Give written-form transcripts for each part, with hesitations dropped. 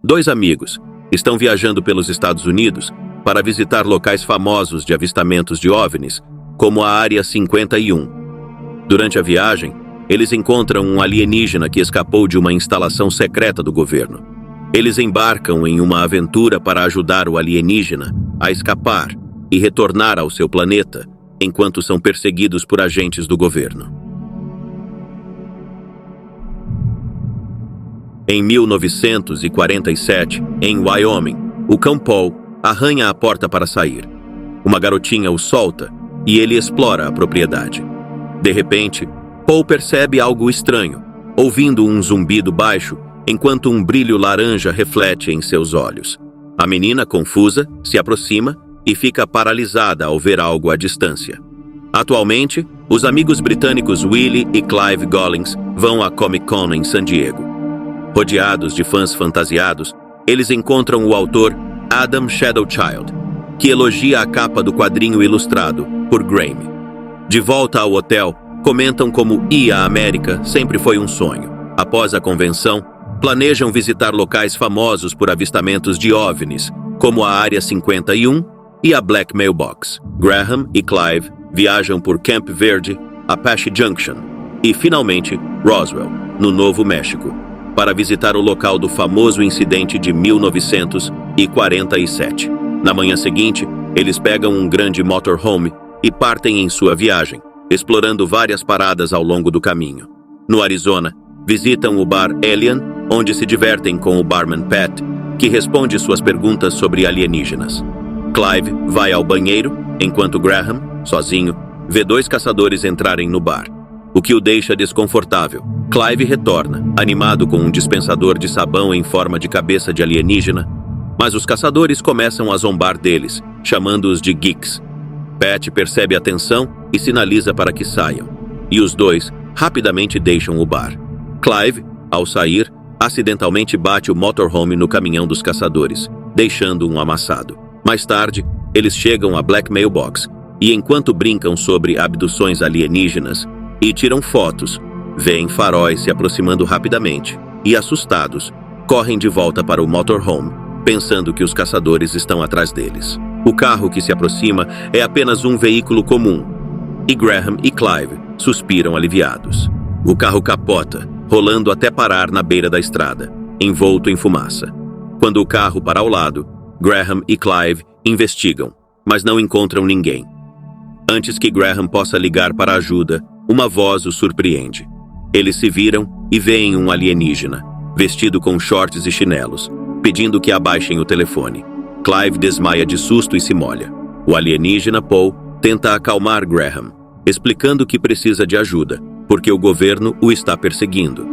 Dois amigos estão viajando pelos Estados Unidos para visitar locais famosos de avistamentos de OVNIs, como a Área 51. Durante a viagem, eles encontram um alienígena que escapou de uma instalação secreta do governo. Eles embarcam em uma aventura para ajudar o alienígena a escapar e retornar ao seu planeta, enquanto são perseguidos por agentes do governo. Em 1947, em Wyoming, o cão Paul arranha a porta para sair. Uma garotinha o solta e ele explora a propriedade. De repente, Paul percebe algo estranho, ouvindo um zumbido baixo, enquanto um brilho laranja reflete em seus olhos. A menina, confusa, se aproxima e fica paralisada ao ver algo à distância. Atualmente, os amigos britânicos Willie e Clive Gollings vão à Comic Con em San Diego. Rodeados de fãs fantasiados, eles encontram o autor Adam Shadowchild, que elogia a capa do quadrinho ilustrado por Graeme. De volta ao hotel, comentam como ir à América sempre foi um sonho. Após a convenção, planejam visitar locais famosos por avistamentos de OVNIs, como a Área 51 e a Black Mailbox. Graham e Clive viajam por Camp Verde, Apache Junction e, finalmente, Roswell, no Novo México, para visitar o local do famoso incidente de 1947. Na manhã seguinte, eles pegam um grande motorhome e partem em sua viagem, explorando várias paradas ao longo do caminho. No Arizona, visitam o bar Alien, onde se divertem com o barman Pat, que responde suas perguntas sobre alienígenas. Clive vai ao banheiro, enquanto Graham, sozinho, vê dois caçadores entrarem no bar, o que o deixa desconfortável. Clive retorna, animado com um dispensador de sabão em forma de cabeça de alienígena, mas os caçadores começam a zombar deles, chamando-os de geeks. Pat percebe a tensão e sinaliza para que saiam, e os dois rapidamente deixam o bar. Clive, ao sair, acidentalmente bate o motorhome no caminhão dos caçadores, deixando um amassado. Mais tarde, eles chegam à Black Mailbox e, enquanto brincam sobre abduções alienígenas e tiram fotos, veem faróis se aproximando rapidamente e, assustados, correm de volta para o motorhome, pensando que os caçadores estão atrás deles. O carro que se aproxima é apenas um veículo comum, e Graham e Clive suspiram aliviados. O carro capota, rolando até parar na beira da estrada, envolto em fumaça. Quando o carro para ao lado, Graham e Clive investigam, mas não encontram ninguém. Antes que Graham possa ligar para ajuda, uma voz o surpreende. Eles se viram e veem um alienígena, vestido com shorts e chinelos, pedindo que abaixem o telefone. Clive desmaia de susto e se molha. O alienígena, Paul, tenta acalmar Graham, explicando que precisa de ajuda, porque o governo o está perseguindo.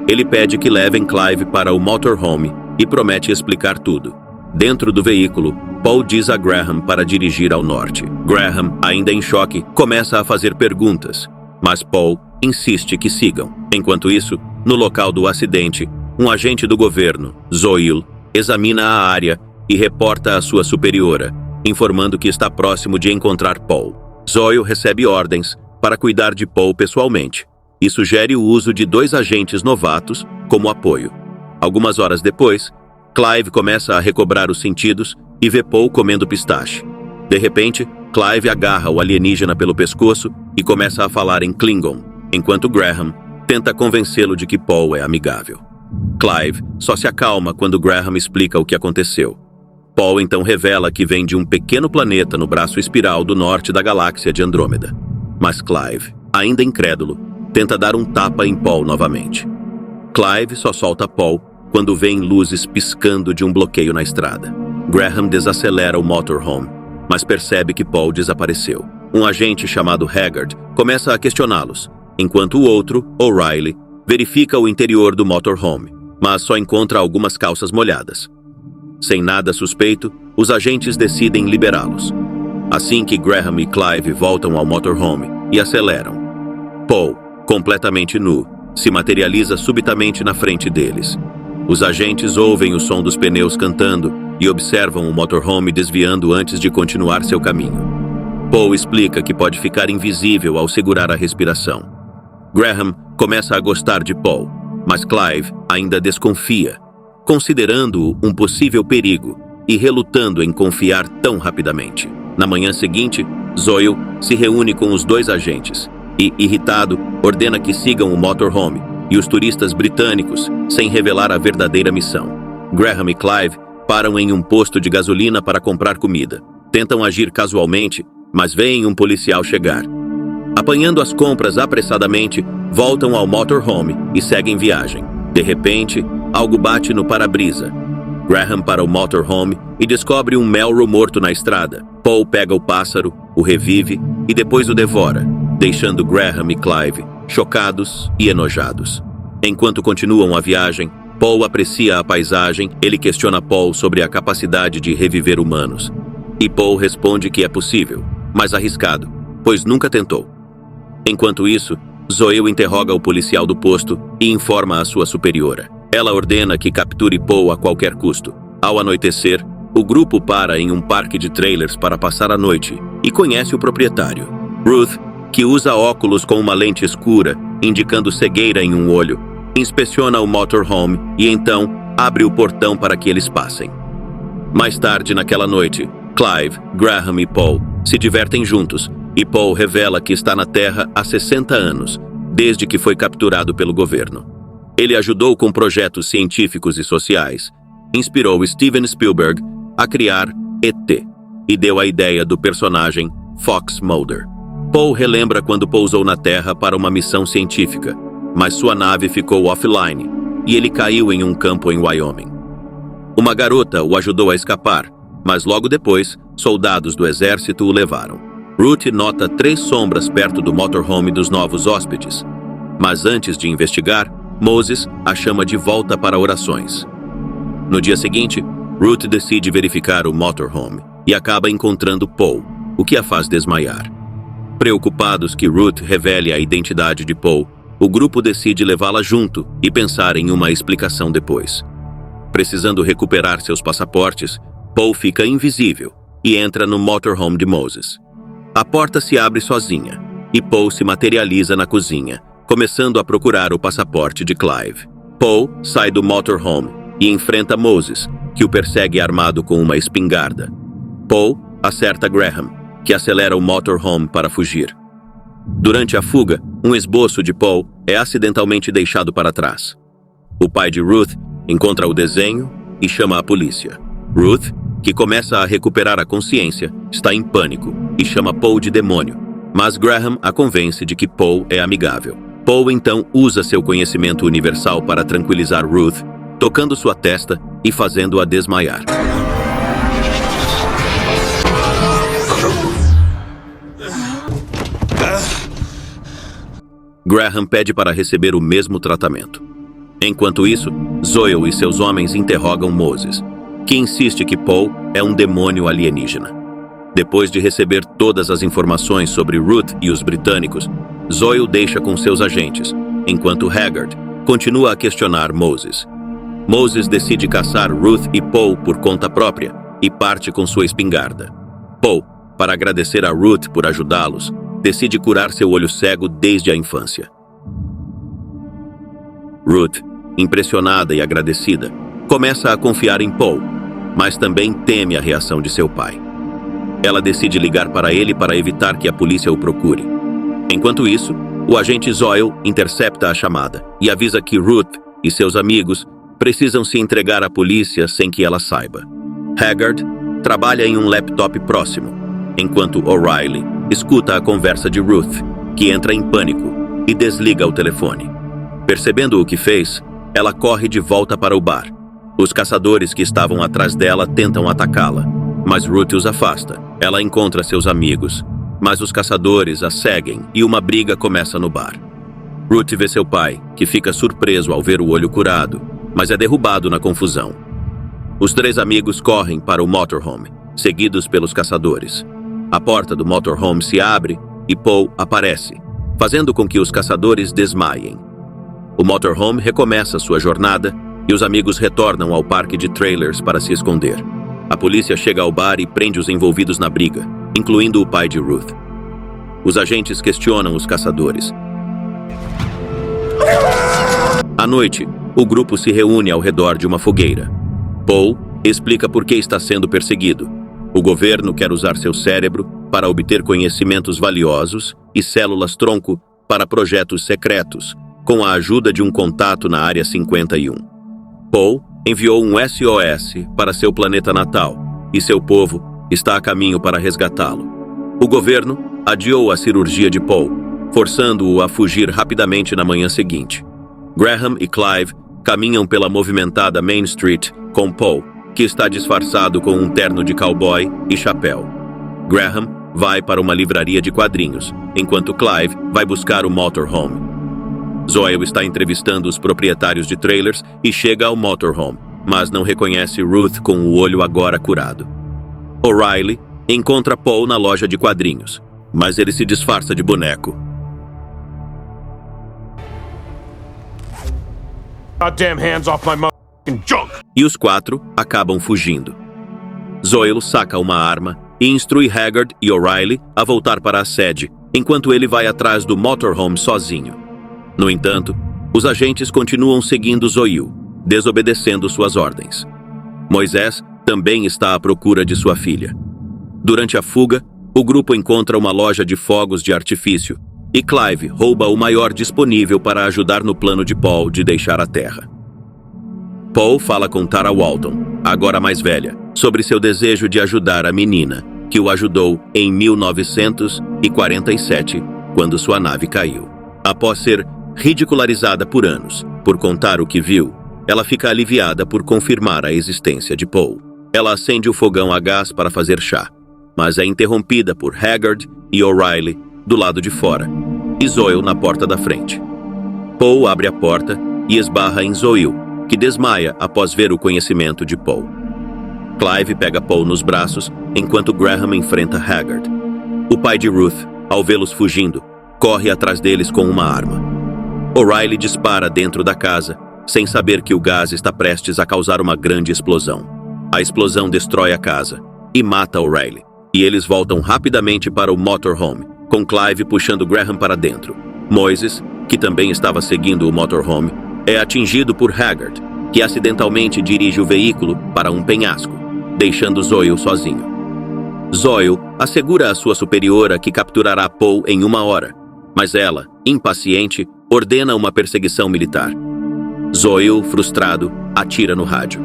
Ele pede que levem Clive para o motorhome e promete explicar tudo. Dentro do veículo, Paul diz a Graham para dirigir ao norte. Graham, ainda em choque, começa a fazer perguntas, mas Paul insiste que sigam. Enquanto isso, no local do acidente, um agente do governo, Zoil, examina a área e reporta à sua superiora, informando que está próximo de encontrar Paul. Zoil recebe ordens para cuidar de Paul pessoalmente e sugere o uso de dois agentes novatos como apoio. Algumas horas depois, Clive começa a recobrar os sentidos e vê Paul comendo pistache. De repente, Clive agarra o alienígena pelo pescoço e começa a falar em Klingon, enquanto Graham tenta convencê-lo de que Paul é amigável. Clive só se acalma quando Graham explica o que aconteceu. Paul então revela que vem de um pequeno planeta no braço espiral do norte da galáxia de Andrômeda. Mas Clive, ainda incrédulo, tenta dar um tapa em Paul novamente. Clive só solta Paul quando vêem luzes piscando de um bloqueio na estrada. Graham desacelera o motorhome, mas percebe que Paul desapareceu. Um agente chamado Haggard começa a questioná-los, enquanto o outro, O'Reilly, verifica o interior do motorhome, mas só encontra algumas calças molhadas. Sem nada suspeito, os agentes decidem liberá-los. Assim que Graham e Clive voltam ao motorhome e aceleram, Paul, completamente nu, se materializa subitamente na frente deles. Os agentes ouvem o som dos pneus cantando e observam o motorhome desviando antes de continuar seu caminho. Paul explica que pode ficar invisível ao segurar a respiração. Graham começa a gostar de Paul, mas Clive ainda desconfia. considerando-o um possível perigo e relutando em confiar tão rapidamente. Na manhã seguinte, Zoyle se reúne com os dois agentes e, irritado, ordena que sigam o motorhome e os turistas britânicos sem revelar a verdadeira missão. Graham e Clive param em um posto de gasolina para comprar comida. Tentam agir casualmente, mas veem um policial chegar. Apanhando as compras apressadamente, voltam ao motorhome e seguem viagem. De repente, algo bate no para-brisa. Graham para o motorhome e descobre um Melro morto na estrada. Paul pega o pássaro, o revive e depois o devora, deixando Graham e Clive chocados e enojados. Enquanto continuam a viagem, Paul aprecia a paisagem. Ele questiona Paul sobre a capacidade de reviver humanos. E Paul responde que é possível, mas arriscado, pois nunca tentou. Enquanto isso, Zoyle interroga o policial do posto e informa a sua superiora. Ela ordena que capture Paul a qualquer custo. Ao anoitecer, o grupo para em um parque de trailers para passar a noite e conhece o proprietário. Ruth, que usa óculos com uma lente escura, indicando cegueira em um olho, inspeciona o motorhome e então abre o portão para que eles passem. Mais tarde naquela noite, Clive, Graham e Paul se divertem juntos e Paul revela que está na Terra há 60 anos, desde que foi capturado pelo governo. Ele ajudou com projetos científicos e sociais, inspirou Steven Spielberg a criar ET e deu a ideia do personagem Fox Mulder. Paul relembra quando pousou na Terra para uma missão científica, mas sua nave ficou offline e ele caiu em um campo em Wyoming. Uma garota o ajudou a escapar, mas logo depois, soldados do exército o levaram. Ruth nota 3 sombras perto do motorhome dos novos hóspedes, mas antes de investigar, Moses a chama de volta para orações. No dia seguinte, Ruth decide verificar o motorhome e acaba encontrando Paul, o que a faz desmaiar. Preocupados que Ruth revele a identidade de Paul, o grupo decide levá-la junto e pensar em uma explicação depois. Precisando recuperar seus passaportes, Paul fica invisível e entra no motorhome de Moses. A porta se abre sozinha e Paul se materializa na cozinha, começando a procurar o passaporte de Clive. Paul sai do motorhome e enfrenta Moses, que o persegue armado com uma espingarda. Paul acerta Graham, que acelera o motorhome para fugir. Durante a fuga, um esboço de Paul é acidentalmente deixado para trás. O pai de Ruth encontra o desenho e chama a polícia. Ruth, que começa a recuperar a consciência, está em pânico e chama Paul de demônio, mas Graham a convence de que Paul é amigável. Paul então usa seu conhecimento universal para tranquilizar Ruth, tocando sua testa e fazendo-a desmaiar. Graham pede para receber o mesmo tratamento. Enquanto isso, Zoyle e seus homens interrogam Moses, que insiste que Paul é um demônio alienígena. Depois de receber todas as informações sobre Ruth e os britânicos, Zoyle deixa com seus agentes, enquanto Haggard continua a questionar Moses. Moses decide caçar Ruth e Paul por conta própria e parte com sua espingarda. Paul, para agradecer a Ruth por ajudá-los, decide curar seu olho cego desde a infância. Ruth, impressionada e agradecida, começa a confiar em Paul, mas também teme a reação de seu pai. Ela decide ligar para ele para evitar que a polícia o procure. Enquanto isso, o agente Zoyle intercepta a chamada e avisa que Ruth e seus amigos precisam se entregar à polícia sem que ela saiba. Haggard trabalha em um laptop próximo, enquanto O'Reilly escuta a conversa de Ruth, que entra em pânico e desliga o telefone. Percebendo o que fez, ela corre de volta para o bar. Os caçadores que estavam atrás dela tentam atacá-la, mas Ruth os afasta. Ela encontra seus amigos, mas os caçadores a seguem e uma briga começa no bar. Ruth vê seu pai, que fica surpreso ao ver o olho curado, mas é derrubado na confusão. Os 3 amigos correm para o motorhome, seguidos pelos caçadores. A porta do motorhome se abre e Paul aparece, fazendo com que os caçadores desmaiem. O motorhome recomeça sua jornada e os amigos retornam ao parque de trailers para se esconder. A polícia chega ao bar e prende os envolvidos na briga, incluindo o pai de Ruth. Os agentes questionam os caçadores. À noite, o grupo se reúne ao redor de uma fogueira. Paul explica por que está sendo perseguido. O governo quer usar seu cérebro para obter conhecimentos valiosos e células-tronco para projetos secretos, com a ajuda de um contato na Área 51. Paul enviou um SOS para seu planeta natal e seu povo está a caminho para resgatá-lo. O governo adiou a cirurgia de Paul, forçando-o a fugir rapidamente na manhã seguinte. Graham e Clive caminham pela movimentada Main Street com Paul, que está disfarçado com um terno de cowboy e chapéu. Graham vai para uma livraria de quadrinhos, enquanto Clive vai buscar o motorhome. Zoe está entrevistando os proprietários de trailers e chega ao motorhome, mas não reconhece Ruth com o olho agora curado. O'Reilly encontra Paul na loja de quadrinhos, mas ele se disfarça de boneco. Goddamn hands off my motherfucking junk! E os quatro acabam fugindo. Zoe saca uma arma e instrui Haggard e O'Reilly a voltar para a sede, enquanto ele vai atrás do motorhome sozinho. No entanto, os agentes continuam seguindo Zoe, desobedecendo suas ordens. Moisés também está à procura de sua filha. Durante a fuga, o grupo encontra uma loja de fogos de artifício e Clive rouba o maior disponível para ajudar no plano de Paul de deixar a Terra. Paul fala com Tara Walton, agora mais velha, sobre seu desejo de ajudar a menina, que o ajudou em 1947, quando sua nave caiu. Após ser ridicularizada por anos por contar o que viu, ela fica aliviada por confirmar a existência de Paul. Ela acende o fogão a gás para fazer chá, mas é interrompida por Haggard e O'Reilly do lado de fora, e Zoe na porta da frente. Paul abre a porta e esbarra em Zoe, que desmaia após ver o conhecimento de Paul. Clive pega Paul nos braços, enquanto Graham enfrenta Haggard. O pai de Ruth, ao vê-los fugindo, corre atrás deles com uma arma. O'Reilly dispara dentro da casa, sem saber que o gás está prestes a causar uma grande explosão. A explosão destrói a casa e mata O'Reilly, e eles voltam rapidamente para o motorhome, com Clive puxando Graham para dentro. Moses, que também estava seguindo o motorhome, é atingido por Haggard, que acidentalmente dirige o veículo para um penhasco, deixando Zoe sozinho. Zoe assegura à sua superiora que capturará Paul em 1 hora, mas ela, impaciente, ordena uma perseguição militar. Zoe, frustrado, atira no rádio.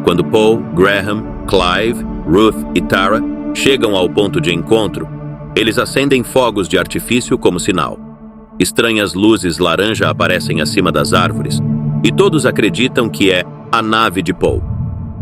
Quando Paul, Graham, Clive, Ruth e Tara chegam ao ponto de encontro, eles acendem fogos de artifício como sinal. Estranhas luzes laranja aparecem acima das árvores, e todos acreditam que é a nave de Paul.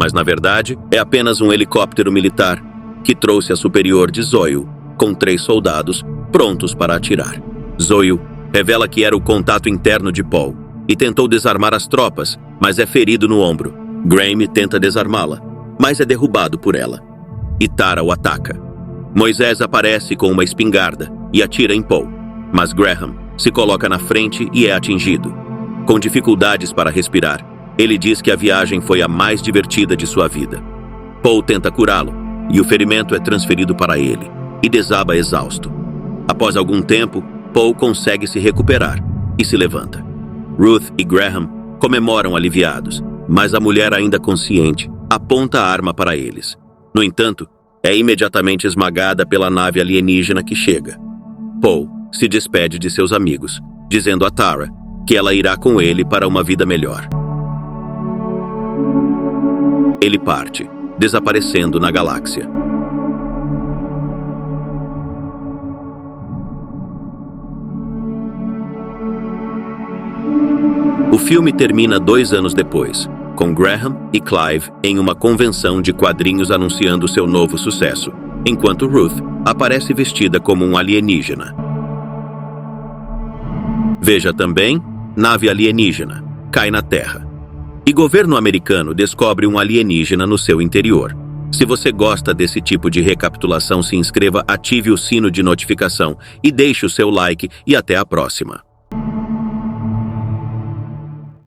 Mas na verdade, é apenas um helicóptero militar que trouxe a superior de Zoe, com 3 soldados prontos para atirar. Zoe revela que era o contato interno de Paul e tentou desarmar as tropas, mas é ferido no ombro. Graham tenta desarmá-la, mas é derrubado por ela. E Tara o ataca. Moisés aparece com uma espingarda e atira em Paul, mas Graham se coloca na frente e é atingido. Com dificuldades para respirar, ele diz que a viagem foi a mais divertida de sua vida. Paul tenta curá-lo, e o ferimento é transferido para ele, e desaba exausto. Após algum tempo, Paul consegue se recuperar e se levanta. Ruth e Graham comemoram aliviados, mas a mulher, ainda consciente, aponta a arma para eles. No entanto, é imediatamente esmagada pela nave alienígena que chega. Paul se despede de seus amigos, dizendo a Tara que ela irá com ele para uma vida melhor. Ele parte, desaparecendo na galáxia. O filme termina 2 anos depois, com Graham e Clive em uma convenção de quadrinhos anunciando seu novo sucesso, enquanto Ruth aparece vestida como um alienígena. Veja também: nave alienígena cai na Terra. E governo americano descobre um alienígena no seu interior. Se você gosta desse tipo de recapitulação, se inscreva, ative o sino de notificação e deixe o seu like, e até a próxima.